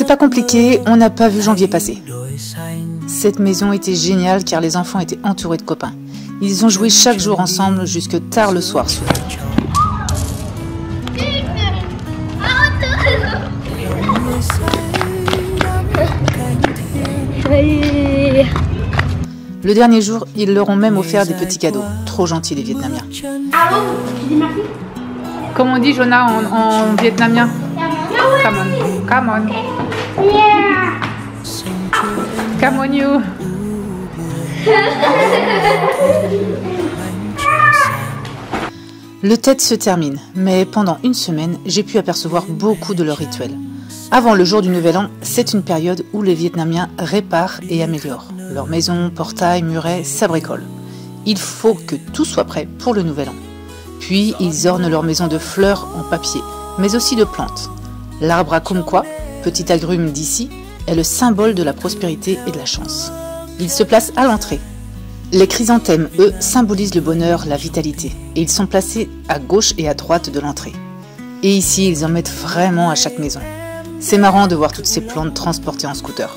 C'est pas compliqué, on n'a pas vu janvier passer. Cette maison était géniale car les enfants étaient entourés de copains. Ils ont joué chaque jour ensemble jusque tard le soir souvent. Le dernier jour, ils leur ont même offert des petits cadeaux. Trop gentils les Vietnamiens. Comment on dit Jonah en vietnamien? Come on, come on. Yeah. Come on you. Le Tet se termine, mais pendant une semaine, j'ai pu apercevoir beaucoup de leurs rituels. Avant le jour du Nouvel An, c'est une période où les Vietnamiens réparent et améliorent. Leurs maisons, portails, murets, ça bricole. Il faut que tout soit prêt pour le Nouvel An. Puis, ils ornent leur maison de fleurs en papier, mais aussi de plantes. L'arbre à kumquat, petit agrume d'ici, est le symbole de la prospérité et de la chance. Il se place à l'entrée. Les chrysanthèmes, eux, symbolisent le bonheur, la vitalité, et ils sont placés à gauche et à droite de l'entrée. Et ici, ils en mettent vraiment à chaque maison. C'est marrant de voir toutes ces plantes transportées en scooter.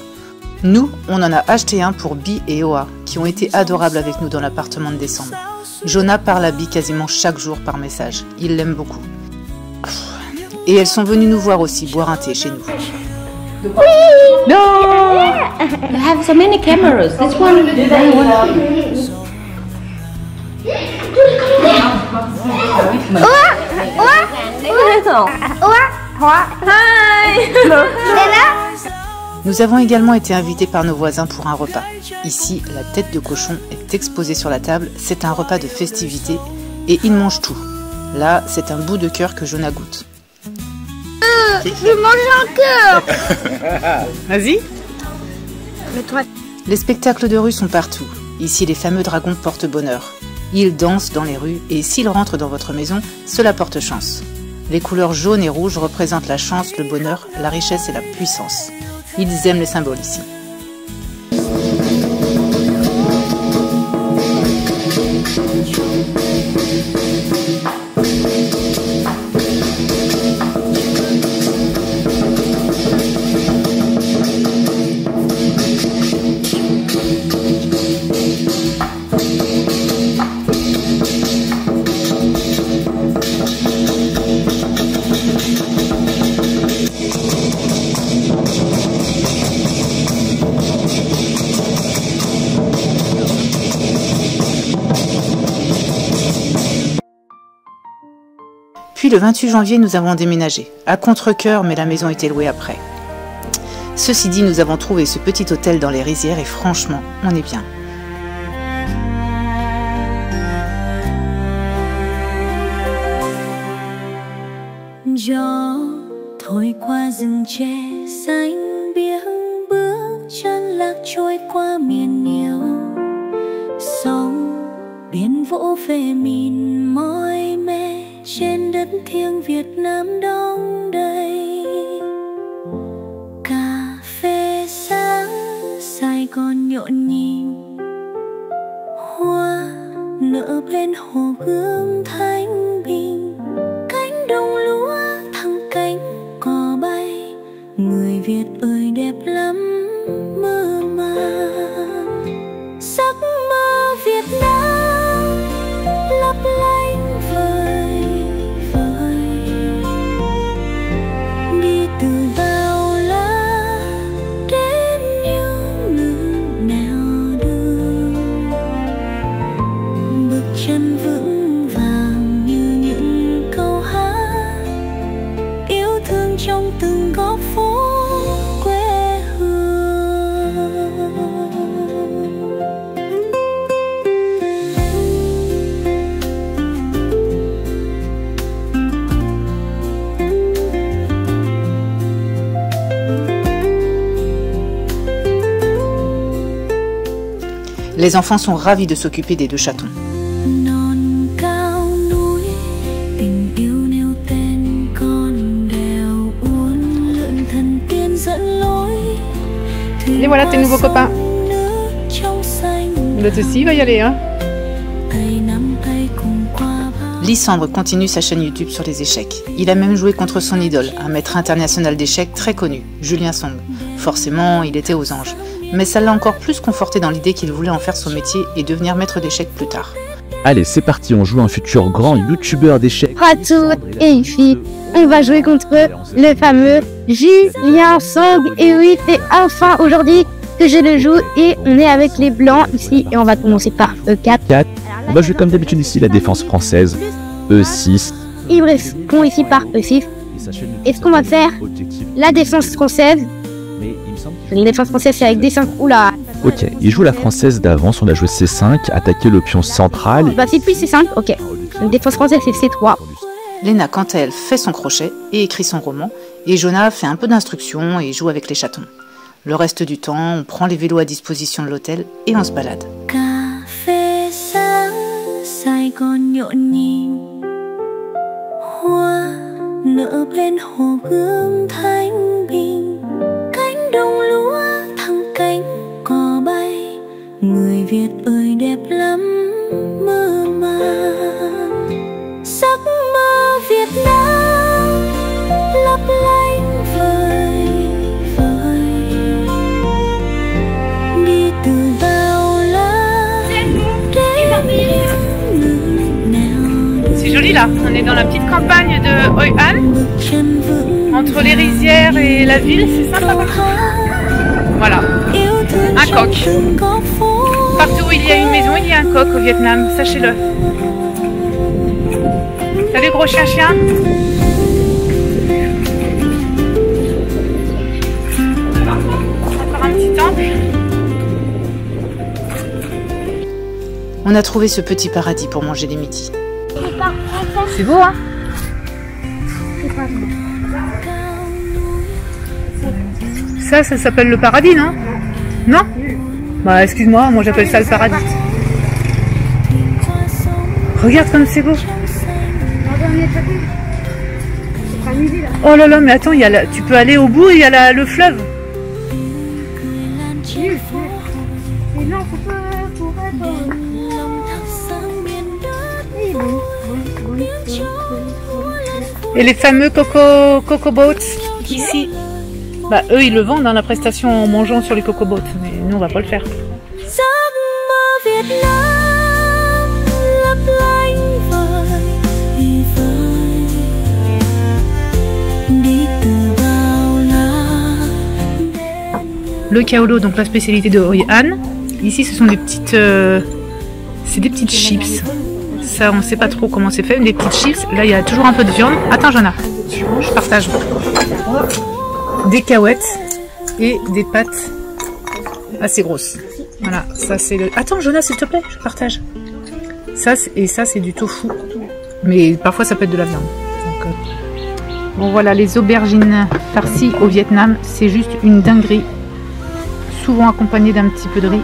Nous, on en a acheté un pour Bi et Oa, qui ont été adorables avec nous dans l'appartement de décembre. Jonah parle à Bi quasiment chaque jour par message. Il l'aime beaucoup. Et elles sont venues nous voir aussi boire un thé chez nous. No! You have so many cameras. This one, they want Nous avons également été invités par nos voisins pour un repas. Ici, la tête de cochon est exposée sur la table. C'est un repas de festivité et ils mangent tout. Là, c'est un bout de cœur que Jonah goûte. Je mange un cœur. Vas-y. Les spectacles de rue sont partout. Ici, les fameux dragons portent bonheur. Ils dansent dans les rues et s'ils rentrent dans votre maison, cela porte chance. Les couleurs jaunes et rouges représentent la chance, le bonheur, la richesse et la puissance. Ils aiment les symboles ici. Puis le 28 janvier, nous avons déménagé. À contre-cœur, mais la maison était louée après. Ceci dit, nous avons trouvé ce petit hôtel dans les rizières et franchement, on est bien. Gió thổi qua rừng tre xanh biếc, bước chân lạc trôi qua miền nhiều. Sóng biển vỗ về mìn mỏi mê trên đất thiêng Việt Nam đông đầy. Cà phê sáng Sài Gòn nhộn nhịp, hoa nở bên hồ Gươm thanh bình. Cánh đồng lúa thăng cánh cò bay, người Việt ơi đẹp lắm mơ màng. Giấc mơ Việt Nam lấp lánh vời vời, đi từ bao la đến những ngừng nẻo đường. Bước chân vững vàng như những câu hát yêu thương trong từng góc phố quê hương. Les enfants sont ravis de s'occuper des deux chatons. Non cao núi, tình yêu nêu tên con đèo uốn lượn thần tiên dẫn lối. Et voilà tes nouveaux copains. Le Tessie va y aller, hein. Lysandre continue sa chaîne YouTube sur les échecs. Il a même joué contre son idole, un maître international d'échecs très connu, Julien Song. Forcément, il était aux anges. Mais ça l'a encore plus conforté dans l'idée qu'il voulait en faire son métier et devenir maître d'échecs plus tard. Allez, c'est parti, on joue un futur grand youtubeur d'échecs. Bonjour à toutes et filles, on va jouer contre le fameux Julien Song. Et oui, c'est enfin aujourd'hui que je le joue et on est avec les blancs ici et on va commencer par E4. 4. On va jouer comme d'habitude ici la défense française. E6. Ils répondent ici par E6. Et ce qu'on va faire, la défense française. La défense française c'est avec D5. Oula. Ok, il joue la française d'avance, on a joué C5, attaquer le pion central. Bah c'est plus C5, ok. La défense française c'est C3. Léna, quant à elle, fait son crochet et écrit son roman, et Jonah fait un peu d'instruction et joue avec les chatons. Le reste du temps, on prend les vélos à disposition de l'hôtel et on se balade. Café sáng Sài Gòn nhộn nhịp, hoa nở bên hồ Gươm thanh bình, cánh đồng lúa thăng cánh cò bay, người Việt ơi đẹp lắm mơ màng, giấc mơ Việt Nam lấp lánh vời vời, đi từ bao la đến C'est joli là, on est dans la petite campagne de Hoi An, entre les rizières et la ville, c'est sympa. Voilà, un coq. Partout où il y a une maison, il y a un coq au Vietnam, sachez-le. Salut gros chien-chien. Encore un petit temple. On a trouvé ce petit paradis pour manger les midis. C'est beau hein. Ça s'appelle le paradis, non? Non? Bah excuse-moi, moi j'appelle ça le paradis. Regarde comme c'est beau. Oh là là, mais attends, il y a tu peux aller au bout et il y a le fleuve. Et les fameux coco boats ici, bah eux ils le vendent dans la prestation en mangeant sur les coco boats, mais nous on va pas le faire. Le kaolo, donc la spécialité de Hoi An. Ici ce sont des petites, c'est des petites chips. Ça, on sait pas trop comment c'est fait, des petites chips. Là, il y a toujours un peu de viande. Attends, Jonah, je partage. Des cahuètes et des pâtes assez grosses. Voilà, ça c'est le... Attends, Jonah, s'il te plaît, je partage. Ça, et ça, c'est du tofu. Mais parfois, ça peut être de la viande. Donc, bon, voilà, les aubergines farcies au Vietnam, c'est juste une dinguerie. Souvent accompagné d'un petit peu de riz.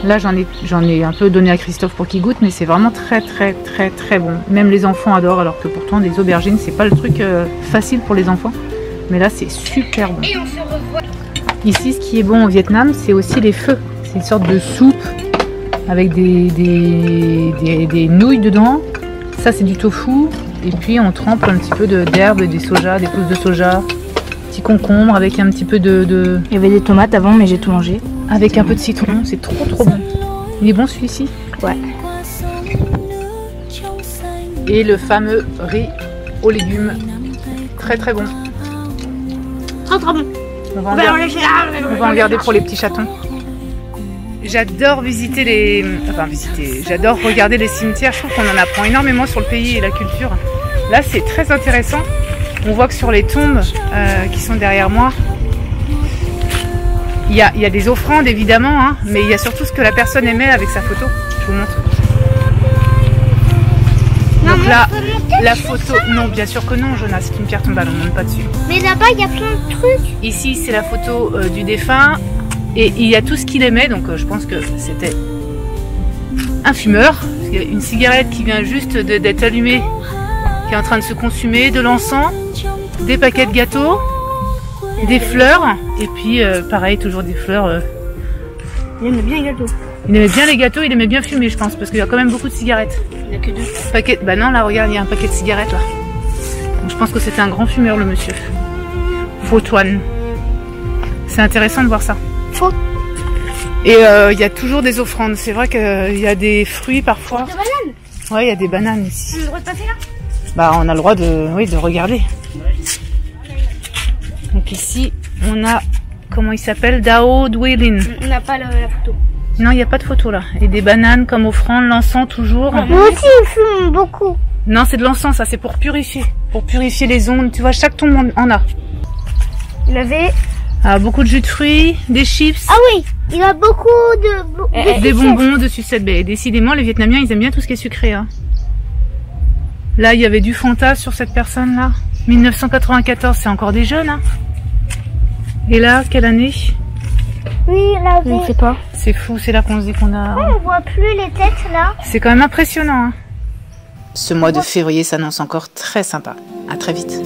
Là, j'en ai un peu donné à Christophe pour qu'il goûte, mais c'est vraiment très bon. Même les enfants adorent, alors que pourtant des aubergines, c'est pas le truc facile pour les enfants. Mais là, c'est super bon. Ici, ce qui est bon au Vietnam, c'est aussi les feux. C'est une sorte de soupe avec des nouilles dedans. Ça, c'est du tofu. Et puis, on trempe un petit peu d'herbes, des soja, des pousses de soja. Petit concombre avec un petit peu de... Il y avait des tomates avant, mais j'ai tout mangé. Avec un peu de citron, c'est trop bon. Il est bon celui-ci? Ouais. Et le fameux riz aux légumes. Très bon. Trop bon. On va en garder pour les petits chatons. J'adore visiter les... Enfin visiter, j'adore regarder les cimetières. Je trouve qu'on en apprend énormément sur le pays et la culture. Là c'est très intéressant. On voit que sur les tombes qui sont derrière moi, il y a des offrandes évidemment, hein, mais il y a surtout ce que la personne aimait avec sa photo. Je vous montre. Donc là, la photo... Non, bien sûr que non, Jonas, c'est une pierre tombale, on ne monte pas dessus. Mais là-bas, il y a plein de trucs. Ici, c'est la photo du défunt, et il y a tout ce qu'il aimait, donc je pense que c'était un fumeur. Il y a une cigarette qui vient juste d'être allumée, qui est en train de se consumer, de l'encens, des paquets de gâteaux, des fleurs, et puis pareil, toujours des fleurs. J'aime bien les gâteaux. Il aimait bien les gâteaux, il aimait bien fumer, je pense, parce qu'il y a quand même beaucoup de cigarettes. Il n'y a que 2. Paquet... Bah non, là, regarde, il y a un paquet de cigarettes, là. Donc, je pense que c'était un grand fumeur, le monsieur. Fautoine. C'est intéressant de voir ça. Faux. Et il y a toujours des offrandes. C'est vrai qu'il y a des fruits, parfois. Des bananes. Ouais, il y a des bananes ici. On a le droit de passer là? Bah, on a le droit de, oui, de regarder. Donc ici, on a, comment il s'appelle? Dao Dwelin. On n'a pas la photo. Non, il n'y a pas de photo là. Et des bananes comme offrande, l'encens toujours. Moi aussi, il fume beaucoup. Non, c'est de l'encens, ça, c'est pour purifier. Pour purifier les ondes. Tu vois, chaque tombe en a. Il avait... Ah, beaucoup de jus de fruits, des chips. Ah oui, il a beaucoup de... Des bonbons, de sucettes. Mais décidément, les Vietnamiens, ils aiment bien tout ce qui est sucré. Hein. Là, il y avait du Fanta sur cette personne-là. 1994, c'est encore des jeunes. Hein. Et là, quelle année? Oui, là, je ne sais pas. C'est fou, c'est là qu'on se dit qu'on a... On voit plus les têtes, là. C'est quand même impressionnant. Hein. Ce mois de février s'annonce encore très sympa. À très vite.